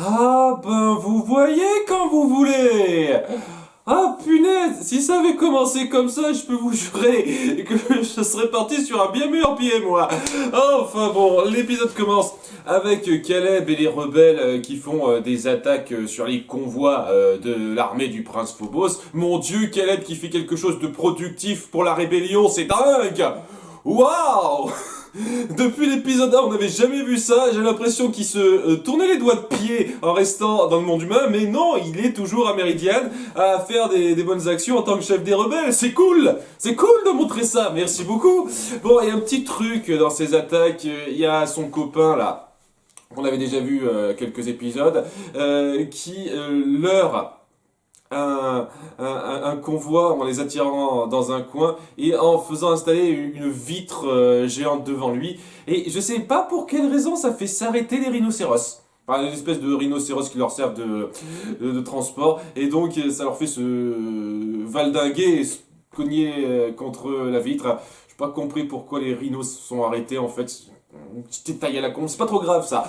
Ah ben vous voyez quand vous voulez. Ah punaise, si ça avait commencé comme ça, je peux vous jurer que je serais parti sur un bien meilleur pied moi. Enfin bon, l'épisode commence avec Caleb et les rebelles qui font des attaques sur les convois de l'armée du prince Phobos. Mon dieu, Caleb qui fait quelque chose de productif pour la rébellion, c'est dingue. Waouh. Depuis l'épisode 1, on n'avait jamais vu ça. J'ai l'impression qu'il se tournait les doigts de pied en restant dans le monde humain. Mais non, il est toujours à Meridian à faire des bonnes actions en tant que chef des rebelles. C'est cool. C'est cool de montrer ça. Merci beaucoup. Bon, il y a un petit truc dans ces attaques. Il y a son copain là. On avait déjà vu quelques épisodes. Qui leurre un convoi en les attirant dans un coin et en faisant installer une vitre géante devant lui. Et je sais pas pour quelle raison ça fait s'arrêter les rhinocéros. Enfin, une espèce de rhinocéros qui leur servent de transport. Et donc ça leur fait se valdinguer et se cogner contre la vitre. J'ai pas compris pourquoi les rhinos sont arrêtés en fait. Un petit détail à la con, c'est pas trop grave ça.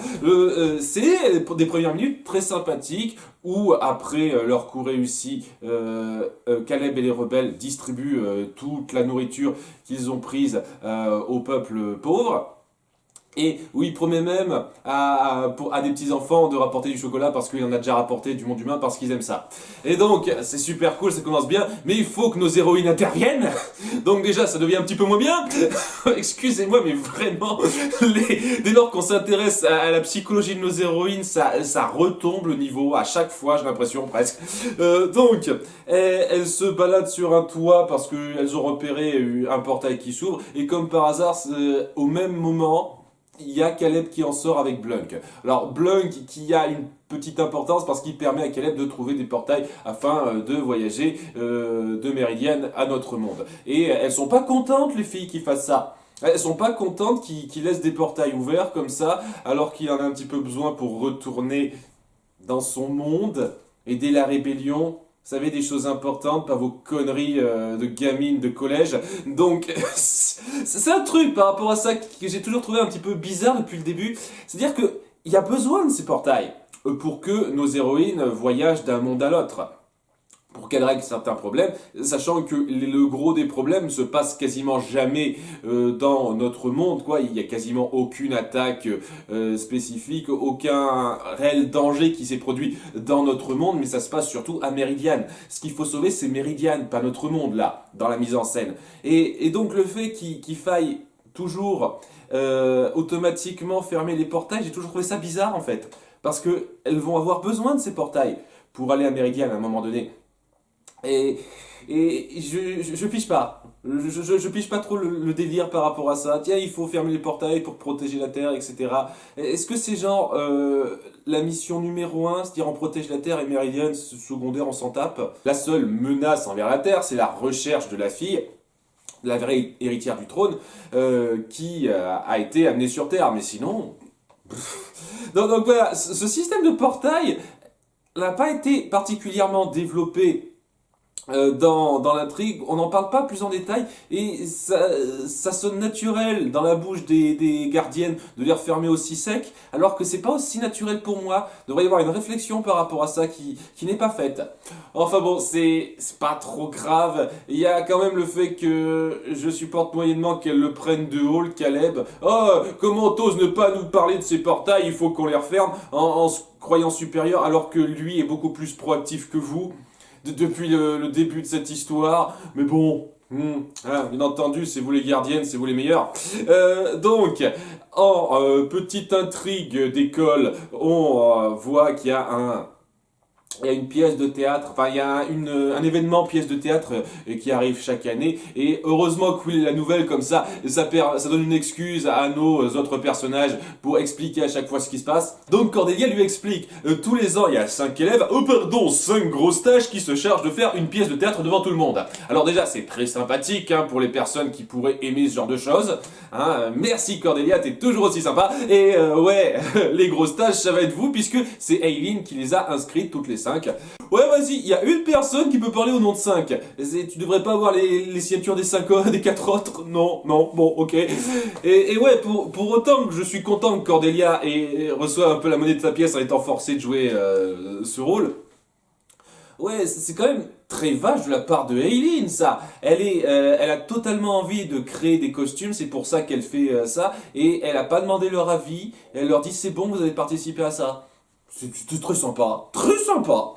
C'est pour des premières minutes très sympathiques où après leur coup réussi, Caleb et les rebelles distribuent toute la nourriture qu'ils ont prise au peuple pauvre. Et où il promet même à des petits-enfants de rapporter du chocolat parce qu'il en a déjà rapporté du monde humain parce qu'ils aiment ça. Et donc, c'est super cool, ça commence bien, mais il faut que nos héroïnes interviennent. Donc déjà, ça devient un petit peu moins bien. Excusez-moi, mais vraiment, dès lors qu'on s'intéresse à la psychologie de nos héroïnes, ça retombe le niveau à chaque fois, j'ai l'impression, presque. Donc, elles se baladent sur un toit parce qu'elles ont repéré un portail qui s'ouvre, et comme par hasard, au même moment il y a Caleb qui en sort avec Blunk. Alors Blunk qui a une petite importance parce qu'il permet à Caleb de trouver des portails afin de voyager de Meridian à notre monde. Et elles sont pas contentes les filles qui fassent ça. Elles sont pas contentes qu'il laisse des portails ouverts comme ça alors qu'il en a un petit peu besoin pour retourner dans son monde, aider la rébellion. Vous savez, des choses importantes, pas vos conneries de gamine de collège. Donc, c'est un truc par rapport à ça que j'ai toujours trouvé un petit peu bizarre depuis le début. C'est-à-dire qu'il y a besoin de ces portails pour que nos héroïnes voyagent d'un monde à l'autre. Pour qu'elles règlent certains problèmes, sachant que le gros des problèmes se passe quasiment jamais dans notre monde, quoi. Il y a quasiment aucune attaque spécifique, aucun réel danger qui s'est produit dans notre monde, mais ça se passe surtout à Meridian. Ce qu'il faut sauver, c'est Meridian, pas notre monde, là, dans la mise en scène. Et donc le fait qu'il faille toujours automatiquement fermer les portails, j'ai toujours trouvé ça bizarre, en fait. Parce qu'elles vont avoir besoin de ces portails pour aller à Meridian à un moment donné. Et, je pige pas. Je pige pas trop le délire par rapport à ça. Tiens, il faut fermer les portails pour protéger la Terre, etc. Est-ce que c'est genre la mission numéro un, c'est-à-dire on protège la Terre et Meridian secondaire, on s'en tape? La seule menace envers la Terre, c'est la recherche de la fille, la vraie héritière du trône, qui a été amenée sur Terre. Mais sinon... donc voilà, ce système de portail n'a pas été particulièrement développé dans l'intrigue, on n'en parle pas plus en détail et ça sonne naturel dans la bouche des gardiennes de les refermer aussi sec, alors que c'est pas aussi naturel pour moi. Il devrait y avoir une réflexion par rapport à ça qui n'est pas faite. Enfin bon, c'est pas trop grave. Il y a quand même le fait que je supporte moyennement qu'elle le prenne de haut, le Caleb. Oh, comment t'oses ne pas nous parler de ces portails, il faut qu'on les referme en se croyant supérieur alors que lui est beaucoup plus proactif que vous depuis le début de cette histoire. Mais bon, bien entendu, c'est vous les gardiennes, c'est vous les meilleurs. Donc, en petite intrigue d'école, on voit qu'il y a il y a une pièce de théâtre, enfin il y a un événement pièce de théâtre qui arrive chaque année, et heureusement que la nouvelle comme ça donne une excuse à nos autres personnages pour expliquer à chaque fois ce qui se passe. Donc Cordelia lui explique, tous les ans il y a 5 élèves, 5 grosses tâches qui se chargent de faire une pièce de théâtre devant tout le monde. Alors déjà c'est très sympathique pour les personnes qui pourraient aimer ce genre de choses. Merci Cordelia, t'es toujours aussi sympa, et ouais, les grosses tâches ça va être vous puisque c'est Aileen qui les a inscrites toutes les 5. 5. Ouais, vas-y, il y a une personne qui peut parler au nom de 5. Tu devrais pas avoir les signatures des 5 des 4 autres. Non, non, bon, ok. Et ouais, pour autant que je suis content que Cordelia reçoive un peu la monnaie de sa pièce en étant forcé de jouer ce rôle. Ouais, c'est quand même très vache de la part de Aileen, ça. Elle a totalement envie de créer des costumes, c'est pour ça qu'elle fait ça, et elle a pas demandé leur avis. Elle leur dit c'est bon, vous avez participé à ça. C'est très sympa, très sympa.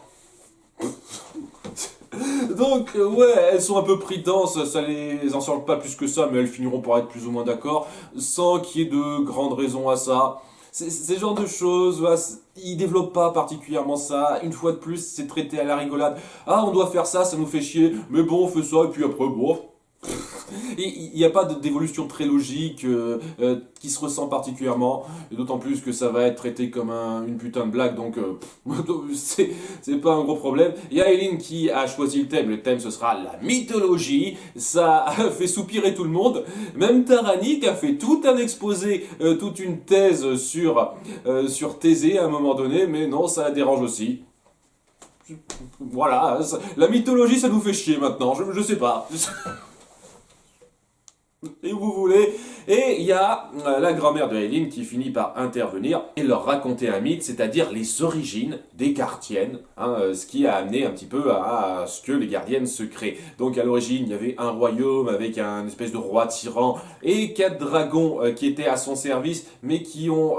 Donc ouais, elles sont un peu pris dedans, ça les ensemble pas plus que ça, mais elles finiront par être plus ou moins d'accord, sans qu'il y ait de grandes raisons à ça. C'est ce genre de choses, voilà, ils développent pas particulièrement ça. Une fois de plus, c'est traité à la rigolade. Ah, on doit faire ça, ça nous fait chier, mais bon, on fait ça, et puis après, bon. Il n'y a pas d'évolution très logique qui se ressent particulièrement, et d'autant plus que ça va être traité comme une putain de blague, donc c'est pas un gros problème. Il y a Eileen qui a choisi le thème ce sera la mythologie, ça a fait soupirer tout le monde, même Tarani qui a fait tout un exposé, toute une thèse sur Thésée à un moment donné, mais non, ça la dérange aussi. Voilà, la mythologie ça nous fait chier maintenant, je sais pas. Et où vous voulez. Et il y a la grand-mère de Eileen qui finit par intervenir et leur raconter un mythe, c'est-à-dire les origines des gardiennes, ce qui a amené un petit peu à ce que les gardiennes se créent. Donc à l'origine, il y avait un royaume avec un espèce de roi tyran et 4 dragons qui étaient à son service, mais qui ont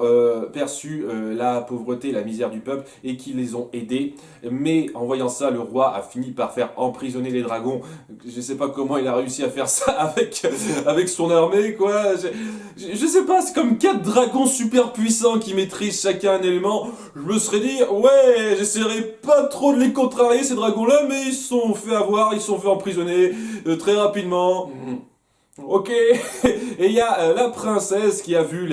perçu la pauvreté, la misère du peuple et qui les ont aidés. Mais en voyant ça, le roi a fini par faire emprisonner les dragons. Je sais pas comment il a réussi à faire ça avec son armée, quoi. Je sais pas, c'est comme 4 dragons super puissants qui maîtrisent chacun un élément. Je me serais dit, ouais, j'essaierai pas trop de les contrarier, ces dragons-là, mais ils se sont fait avoir, ils se sont fait emprisonner très rapidement. Ok, et il y a la princesse qui a vu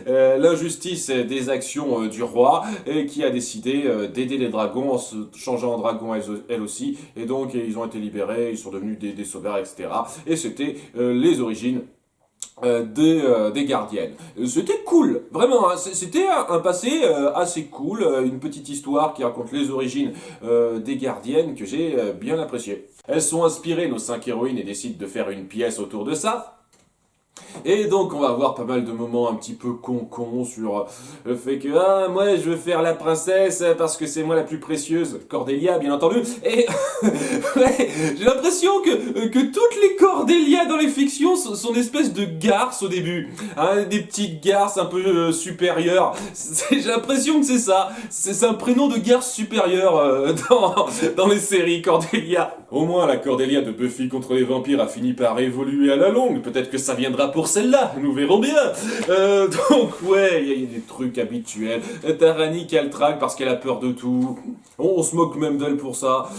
l'injustice des actions du roi et qui a décidé d'aider les dragons en se changeant en dragon elle aussi. Et donc ils ont été libérés, ils sont devenus des sauveurs, etc. Et c'était les origines des gardiennes. C'était cool, vraiment, hein, c'était un passé assez cool, une petite histoire qui raconte les origines des gardiennes que j'ai bien apprécié. Elles sont inspirées, nos 5 héroïnes, et décident de faire une pièce autour de ça. Et donc on va avoir pas mal de moments un petit peu con sur le fait que moi je veux faire la princesse parce que c'est moi la plus précieuse, Cordelia bien entendu, et ouais, j'ai l'impression que toutes les Cordelia dans les fictions sont des espèces de garces au début, des petites garces un peu supérieures, j'ai l'impression que c'est ça, c'est un prénom de garce supérieure dans les séries Cordelia. Au moins la Cordelia de Buffy contre les vampires a fini par évoluer à la longue, peut-être que ça viendra pour celle-là, nous verrons bien. Donc ouais, il y a des trucs habituels. Tarani qui a le trac parce qu'elle a peur de tout. On se moque même d'elle pour ça.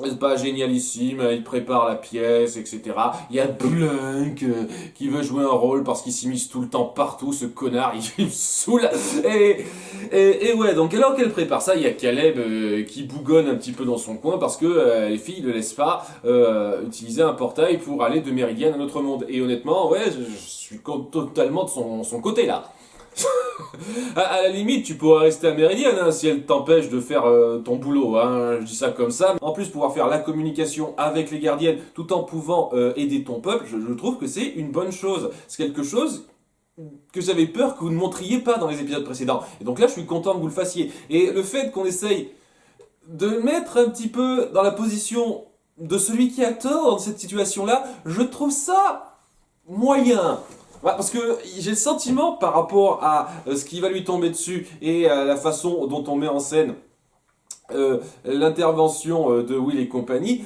C'est pas génialissime, il prépare la pièce, etc. Il y a Blunk qui veut jouer un rôle parce qu'il s'immisce tout le temps partout, ce connard, il me saoule. Et ouais, donc alors qu'elle prépare ça, il y a Caleb qui bougonne un petit peu dans son coin parce que les filles ne laissent pas utiliser un portail pour aller de Méridienne à un autre monde. Et honnêtement, ouais, je suis totalement de son côté là. À la limite, tu pourrais rester à Méridienne si elle t'empêche de faire ton boulot, je dis ça comme ça. En plus, pouvoir faire la communication avec les gardiennes tout en pouvant aider ton peuple, je trouve que c'est une bonne chose. C'est quelque chose que j'avais peur que vous ne montriez pas dans les épisodes précédents. Et donc là, je suis content que vous le fassiez. Et le fait qu'on essaye de mettre un petit peu dans la position de celui qui a tort dans cette situation-là, je trouve ça moyen. Ouais, parce que j'ai le sentiment par rapport à ce qui va lui tomber dessus et à la façon dont on met en scène l'intervention de Will et compagnie,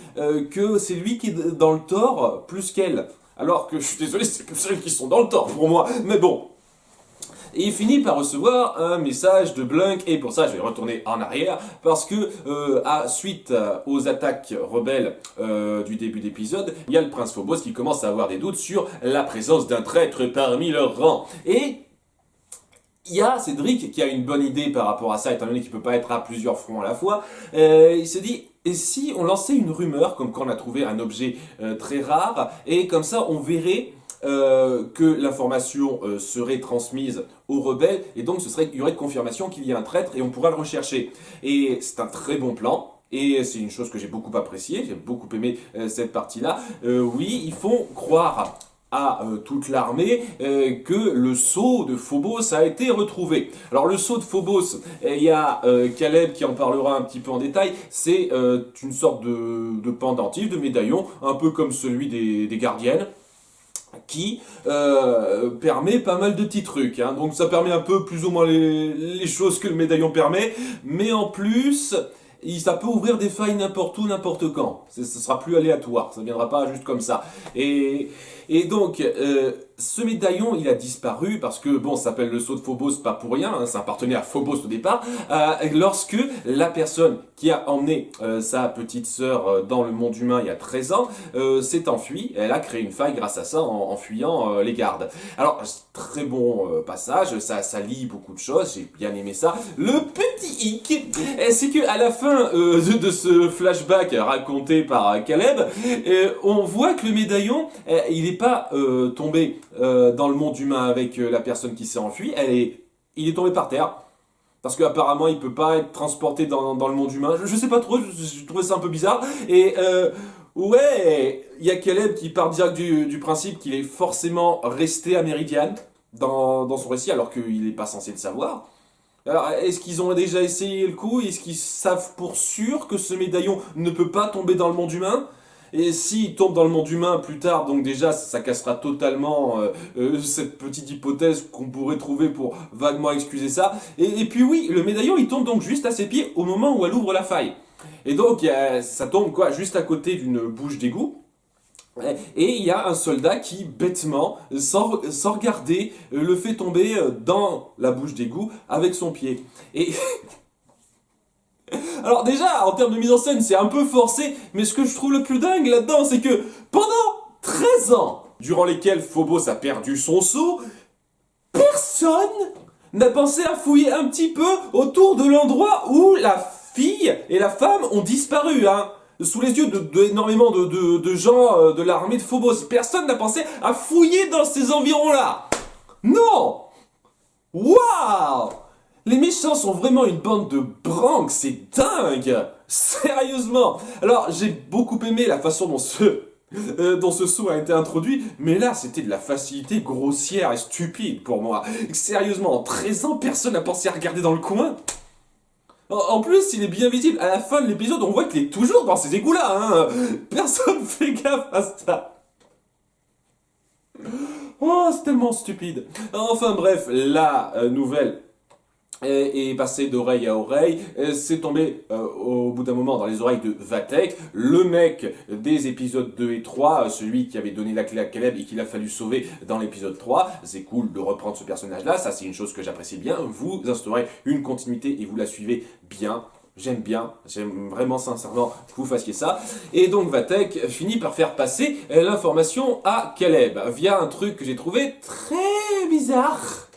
que c'est lui qui est dans le tort plus qu'elle. Alors que je suis désolé, c'est que celles qui sont dans le tort pour moi, mais bon. Et il finit par recevoir un message de Blunk, et pour ça je vais retourner en arrière, parce que suite aux attaques rebelles du début d'épisode, il y a le prince Phobos qui commence à avoir des doutes sur la présence d'un traître parmi leurs rangs. Et il y a Cédric qui a une bonne idée par rapport à ça, étant donné qu'il ne peut pas être à plusieurs fronts à la fois. Il se dit, et si on lançait une rumeur, comme quand on a trouvé un objet très rare, et comme ça on verrait que l'information serait transmise aux rebelles, et donc il y aurait de confirmation qu'il y a un traître, et on pourra le rechercher. Et c'est un très bon plan. Et c'est une chose que j'ai beaucoup appréciée, j'ai beaucoup aimé cette partie-là. Oui, ils font croire à toute l'armée que le sceau de Phobos a été retrouvé. Alors le sceau de Phobos, il y a Caleb qui en parlera un petit peu en détail, c'est une sorte de pendentif, de médaillon, un peu comme celui des gardiennes, qui permet pas mal de petits trucs. Hein. Donc ça permet un peu plus ou moins les choses que le médaillon permet, mais en plus, ça peut ouvrir des failles n'importe où, n'importe quand. Ce sera plus aléatoire, ça ne viendra pas juste comme ça. Et donc, ce médaillon, il a disparu parce que, bon, ça s'appelle le sceau de Phobos, pas pour rien, hein, ça appartenait à Phobos au départ, lorsque la personne qui a emmené sa petite sœur dans le monde humain il y a 13 ans s'est enfuie, elle a créé une faille grâce à ça en fuyant les gardes. Alors, très bon passage, ça lie beaucoup de choses, j'ai bien aimé ça. Le petit hic, c'est que à la fin de ce flashback raconté par Caleb, on voit que le médaillon, il n'est pas tombé dans le monde humain avec la personne qui s'est enfuie, il est tombé par terre. Parce qu'apparemment, il peut pas être transporté dans le monde humain. Je sais pas trop, je trouvais ça un peu bizarre. Et ouais, il y a Caleb qui part direct du principe qu'il est forcément resté à Meridian dans son récit, alors qu'il n'est pas censé le savoir. Alors, est-ce qu'ils ont déjà essayé le coup? Est-ce qu'ils savent pour sûr que ce médaillon ne peut pas tomber dans le monde humain? Et s'il tombe dans le monde humain plus tard, donc déjà ça cassera totalement cette petite hypothèse qu'on pourrait trouver pour vaguement excuser ça. Et puis oui, le médaillon il tombe donc juste à ses pieds au moment où elle ouvre la faille. Et donc ça tombe quoi, juste à côté d'une bouche d'égout. Et il y a un soldat qui, bêtement, sans regarder, le fait tomber dans la bouche d'égout avec son pied. Et alors déjà, en termes de mise en scène, c'est un peu forcé, mais ce que je trouve le plus dingue là-dedans, c'est que pendant 13 ans, durant lesquels Phobos a perdu son sceau, personne n'a pensé à fouiller un petit peu autour de l'endroit où la fille et la femme ont disparu, hein, sous les yeux d'énormément de gens de l'armée de Phobos. Personne n'a pensé à fouiller dans ces environs-là. Non! Waouh! Les méchants sont vraiment une bande de branques, c'est dingue! Sérieusement! Alors, j'ai beaucoup aimé la façon dont ce sceau a été introduit, mais là, c'était de la facilité grossière et stupide pour moi. Sérieusement, en 13 ans, personne n'a pensé à regarder dans le coin. En plus, il est bien visible. À la fin de l'épisode, on voit qu'il est toujours dans ces égouts-là. Hein. Personne fait gaffe à ça. Oh, c'est tellement stupide. Enfin bref, la nouvelle est passé d'oreille à oreille, c'est tombé au bout d'un moment dans les oreilles de Vatek, le mec des épisodes 2 et 3, celui qui avait donné la clé à Caleb et qu'il a fallu sauver dans l'épisode 3. C'est cool de reprendre ce personnage-là, ça c'est une chose que j'apprécie bien. Vous instaurez une continuité et vous la suivez bien. J'aime vraiment sincèrement que vous fassiez ça. Et donc Vatek finit par faire passer l'information à Caleb via un truc que j'ai trouvé très bizarre.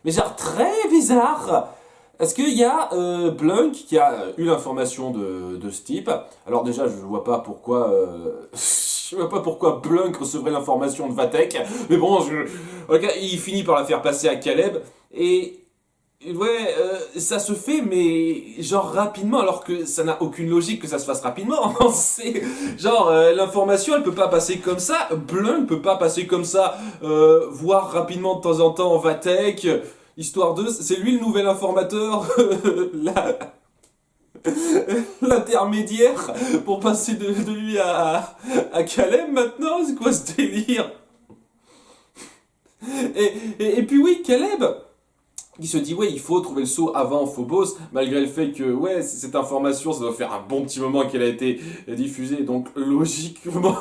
Mais genre très bizarre. Est-ce qu'il y a Blunk qui a eu l'information de ce type? Alors déjà, je vois pas pourquoi... je vois pas pourquoi Blunk recevrait l'information de Vatek. Mais bon, okay, il finit par la faire passer à Caleb. Et... ouais, ça se fait, mais genre rapidement, alors que ça n'a aucune logique que ça se fasse rapidement. C'est genre l'information, elle peut pas passer comme ça. Blunk peut pas passer comme ça. Voir rapidement de temps en temps Vatek, histoire de, c'est lui le nouvel informateur, l'intermédiaire pour passer de lui à Caleb maintenant. C'est quoi ce délire? Et puis oui, Caleb. Il se dit, ouais, il faut trouver le sceau avant Phobos, malgré le fait que, ouais, cette information, ça doit faire un bon petit moment qu'elle a été diffusée, donc logiquement,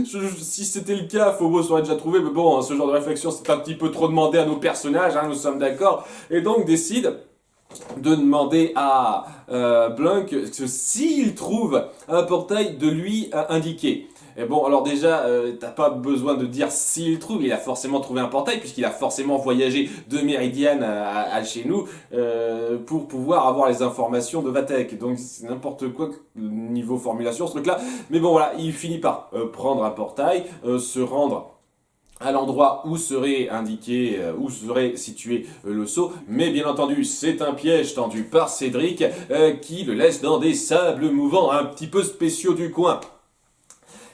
si c'était le cas, Phobos aurait déjà trouvé, mais bon, ce genre de réflexion, c'est un petit peu trop demandé à nos personnages, hein, nous sommes d'accord, et donc décide de demander à Blunk que s'il trouve un portail de lui indiquer. Et bon, alors déjà, t'as pas besoin de dire s'il trouve, il a forcément trouvé un portail, puisqu'il a forcément voyagé de Méridiane à chez nous pour pouvoir avoir les informations de Vatek. Donc c'est n'importe quoi niveau formulation ce truc-là. Mais bon voilà, il finit par prendre un portail, se rendre à l'endroit où serait indiqué, où serait situé le seau. Mais bien entendu, c'est un piège tendu par Cédric qui le laisse dans des sables mouvants un petit peu spéciaux du coin.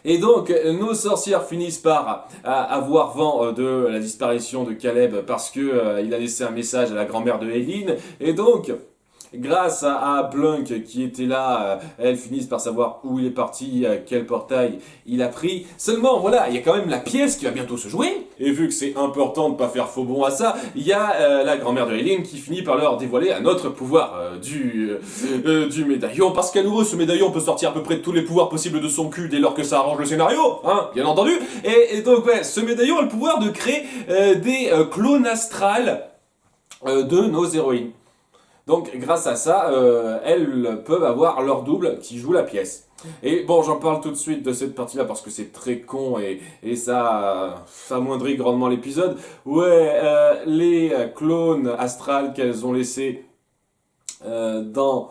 Et donc, nos sorcières finissent par avoir vent de la disparition de Caleb parce que il a laissé un message à la grand-mère de Eileen. Et donc, grâce à Blunk qui était là, elles finissent par savoir où il est parti, quel portail il a pris. Seulement, voilà, il y a quand même la pièce qui va bientôt se jouer. Et vu que c'est important de pas faire faux bond à ça, il y a la grand-mère de Eileen qui finit par leur dévoiler un autre pouvoir du médaillon. Parce qu'à nouveau, ce médaillon peut sortir à peu près tous les pouvoirs possibles de son cul dès lors que ça arrange le scénario, hein, bien entendu. Et donc, ouais, ce médaillon a le pouvoir de créer des clones astrales de nos héroïnes. Donc grâce à ça, elles peuvent avoir leur double qui joue la pièce. Et bon, j'en parle tout de suite de cette partie-là parce que c'est très con et ça amoindrit grandement l'épisode. Ouais, les clones astrales qu'elles ont laissés dans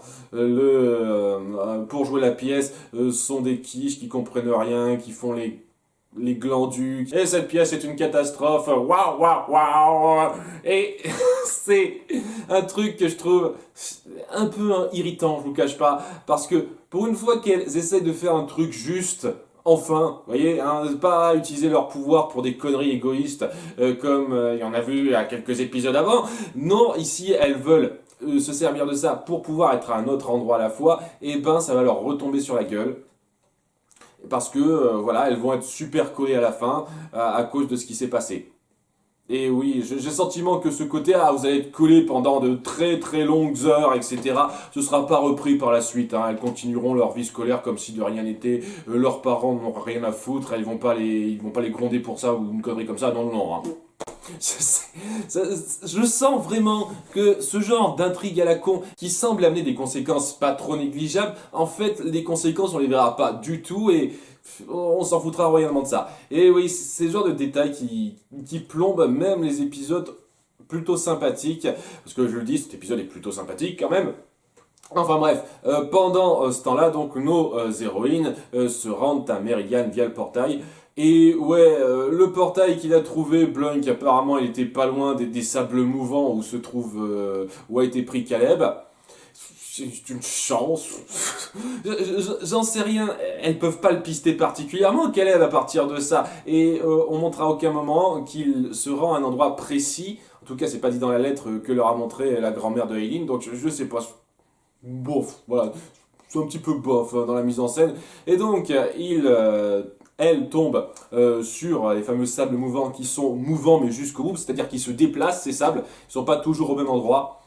pour jouer la pièce sont des quiches qui comprennent rien, qui font les glandus. Et cette pièce est une catastrophe. Waouh, waouh, waouh. Et c'est un truc que je trouve un peu irritant, je vous cache pas. Parce que pour une fois qu'elles essayent de faire un truc juste, enfin, vous voyez, hein, pas utiliser leur pouvoir pour des conneries égoïstes comme il y en a vu à quelques épisodes avant. Non, ici, elles veulent se servir de ça pour pouvoir être à un autre endroit à la fois. Et ben, ça va leur retomber sur la gueule. Parce que, voilà, elles vont être super collées à la fin à cause de ce qui s'est passé. Et oui, j'ai le sentiment que ce côté, vous allez être collés pendant de très très longues heures, etc. Ce sera pas repris par la suite, hein. Elles continueront leur vie scolaire comme si de rien n'était. Leurs parents n'ont rien à foutre, ils vont pas les gronder pour ça ou une connerie comme ça. Non, non, non, hein. Je sens vraiment que ce genre d'intrigue à la con qui semble amener des conséquences pas trop négligeables, en fait, les conséquences on les verra pas du tout et on s'en foutra royalement de ça. Et oui, c'est le genre de détails qui plombe même les épisodes plutôt sympathiques, parce que je le dis, cet épisode est plutôt sympathique quand même. Enfin bref, pendant ce temps-là, donc nos héroïnes se rendent à Méridiane via le portail. Et ouais, le portail qu'il a trouvé, Blunk, apparemment il était pas loin des sables mouvants où se trouve, où a été pris Caleb. C'est une chance. J'en sais rien. Elles peuvent pas le pister particulièrement, Caleb, à partir de ça. Et on montre à aucun moment qu'il se rend à un endroit précis. En tout cas, c'est pas dit dans la lettre que leur a montré la grand-mère de Eileen. Donc je sais pas. Bof, voilà. C'est un petit peu bof dans la mise en scène. Et donc, elle tombe sur les fameux sables mouvants qui sont mouvants mais jusqu'au bout, c'est-à-dire qu'ils se déplacent, ces sables, ils ne sont pas toujours au même endroit,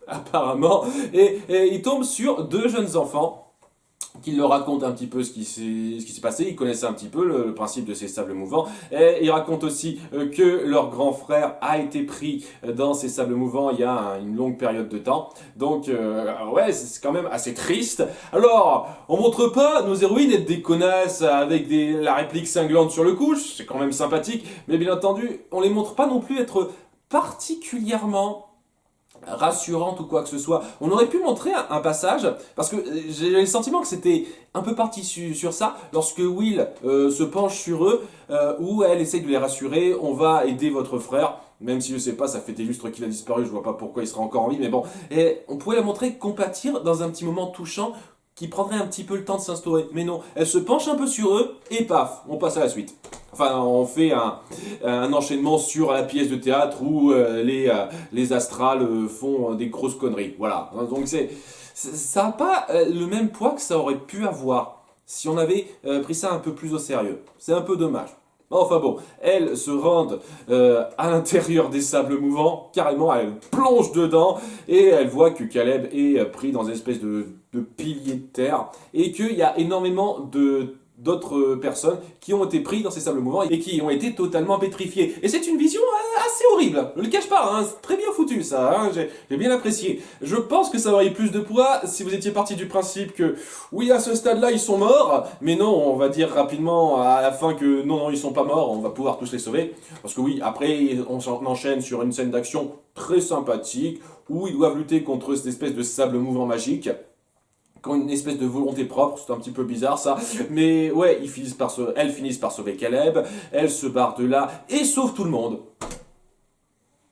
apparemment, et ils tombent sur deux jeunes enfants qui leur racontent un petit peu ce qui s'est passé. Ils connaissaient un petit peu le principe de ces sables mouvants. Et ils racontent aussi que leur grand frère a été pris dans ces sables mouvants il y a une longue période de temps. Donc, ouais, c'est quand même assez triste. Alors, on montre pas nos héroïnes être des connasses avec la réplique cinglante sur le cou. C'est quand même sympathique. Mais bien entendu, on les montre pas non plus être particulièrement rassurante ou quoi que ce soit. On aurait pu montrer un passage, parce que j'ai le sentiment que c'était un peu parti sur ça, lorsque Will se penche sur eux, où elle essaye de les rassurer, on va aider votre frère, même si je sais pas, ça fait des lustres qu'il a disparu, je vois pas pourquoi il sera encore en vie, mais bon, et on pourrait la montrer compatir dans un petit moment touchant, qui prendrait un petit peu le temps de s'instaurer. Mais non, elle se penche un peu sur eux, et paf, on passe à la suite. Enfin, on fait un enchaînement sur la pièce de théâtre où les astrales font des grosses conneries. Voilà. Donc ça n'a pas le même poids que ça aurait pu avoir si on avait pris ça un peu plus au sérieux. C'est un peu dommage. Enfin bon, elles se rendent à l'intérieur des sables mouvants, carrément, elles plongent dedans et elles voient que Caleb est pris dans une espèce de pilier de terre et qu'il y a énormément d'autres personnes qui ont été pris dans ces sables mouvants et qui ont été totalement pétrifiés. Et c'est une vision assez horrible, je ne le cache pas, hein, c'est très bien foutu ça, hein, j'ai bien apprécié. Je pense que ça aurait eu plus de poids si vous étiez parti du principe que, oui, à ce stade-là, ils sont morts, mais non, on va dire rapidement à la fin que non, ils sont pas morts, on va pouvoir tous les sauver. Parce que oui, après, on enchaîne sur une scène d'action très sympathique, où ils doivent lutter contre cette espèce de sable mouvant magique, qui ont une espèce de volonté propre, c'est un petit peu bizarre ça, mais ouais, elles finissent par sauver Caleb, elles se barrent de là et sauvent tout le monde.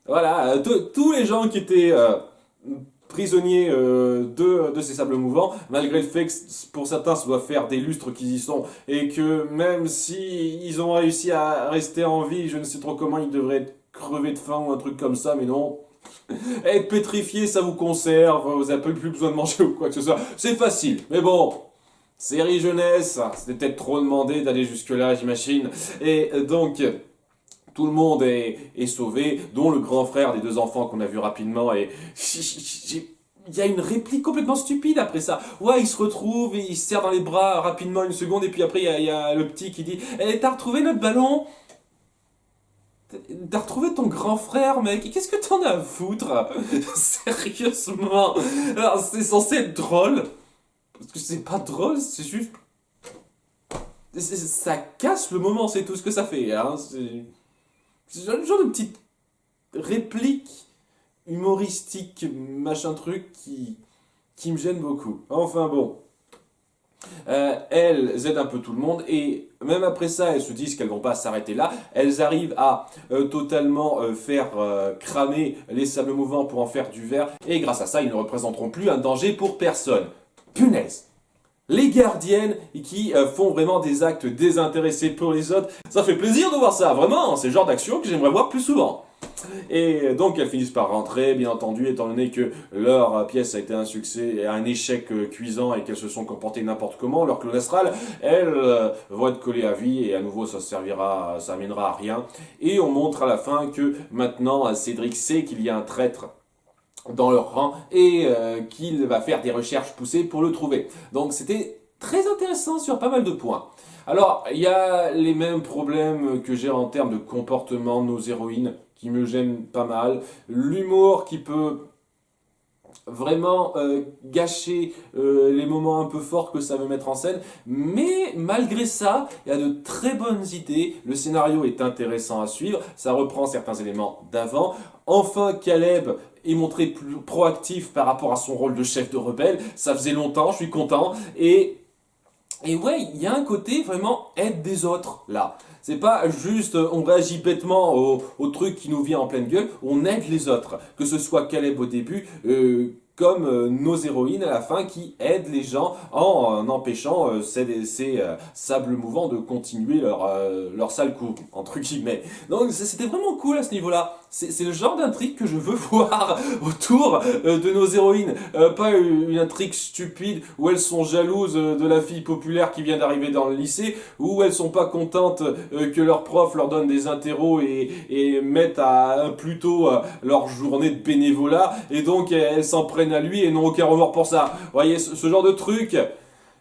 Voilà, tous les gens qui étaient prisonniers de ces sables mouvants, malgré le fait que pour certains ça doit faire des lustres qu'ils y sont, et que même si ils ont réussi à rester en vie, je ne sais trop comment, ils devraient être crevés de faim ou un truc comme ça, mais non. Être pétrifié, ça vous conserve, vous n'avez plus besoin de manger ou quoi que ce soit. C'est facile, mais bon, série jeunesse, c'était peut-être trop demandé d'aller jusque-là, j'imagine. Et donc, tout le monde est sauvé, dont le grand frère des deux enfants qu'on a vu rapidement. Et il y a une réplique complètement stupide après ça. Ouais, il se retrouve, et il se serre dans les bras rapidement une seconde, et puis après, il y a le petit qui dit « Eh, t'as retrouvé notre ballon ?» T'as retrouvé ton grand frère, mec. Qu'est-ce que t'en as à foutre? Sérieusement. Alors, c'est censé être drôle. Parce que c'est pas drôle, c'est juste... Ça casse le moment, c'est tout ce que ça fait. Hein. C'est le genre de petite réplique humoristique, machin truc, qui me gêne beaucoup. Enfin bon. Elles aident un peu tout le monde et même après ça elles se disent qu'elles vont pas s'arrêter là, elles arrivent à totalement faire cramer les sables mouvants pour en faire du verre et grâce à ça ils ne représenteront plus un danger pour personne. Punaise! Les gardiennes qui font vraiment des actes désintéressés pour les autres, ça fait plaisir de voir ça, vraiment, c'est le genre d'action que j'aimerais voir plus souvent. Et donc elles finissent par rentrer, bien entendu, étant donné que leur pièce a été un succès et un échec cuisant et qu'elles se sont comportées n'importe comment, leur clone astral, elles vont être collées à vie et à nouveau ça mènera à rien. Et on montre à la fin que maintenant Cédric sait qu'il y a un traître dans leur rang et qu'il va faire des recherches poussées pour le trouver. Donc c'était très intéressant sur pas mal de points. Alors, il y a les mêmes problèmes que j'ai en termes de comportement de nos héroïnes qui me gênent pas mal. L'humour qui peut vraiment gâcher les moments un peu forts que ça veut mettre en scène. Mais malgré ça, il y a de très bonnes idées. Le scénario est intéressant à suivre. Ça reprend certains éléments d'avant. Enfin, Caleb est montré plus proactif par rapport à son rôle de chef de rebelle. Ça faisait longtemps, je suis content. Et ouais, il y a un côté vraiment aide des autres, là. C'est pas juste on réagit bêtement au truc qui nous vient en pleine gueule, on aide les autres. Que ce soit Caleb au début, comme nos héroïnes à la fin qui aident les gens en empêchant ces sables mouvants de continuer leur sale coup, entre guillemets. Donc c'était vraiment cool à ce niveau-là. C'est le genre d'intrigue que je veux voir autour de nos héroïnes. Pas une intrigue stupide où elles sont jalouses de la fille populaire qui vient d'arriver dans le lycée, où elles sont pas contentes que leur prof leur donne des interros et mettent à plus tôt leur journée de bénévolat, et donc elles s'en prennent à lui et n'ont aucun remords pour ça. Vous voyez, ce genre de truc...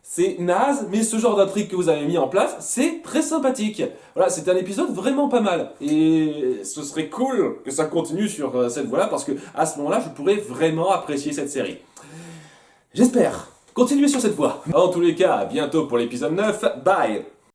C'est naze, mais ce genre d'intrigue que vous avez mis en place, c'est très sympathique. Voilà, c'est un épisode vraiment pas mal. Et ce serait cool que ça continue sur cette voie-là, parce que à ce moment-là, je pourrais vraiment apprécier cette série. J'espère. Continuez sur cette voie. En tous les cas, à bientôt pour l'épisode 9. Bye!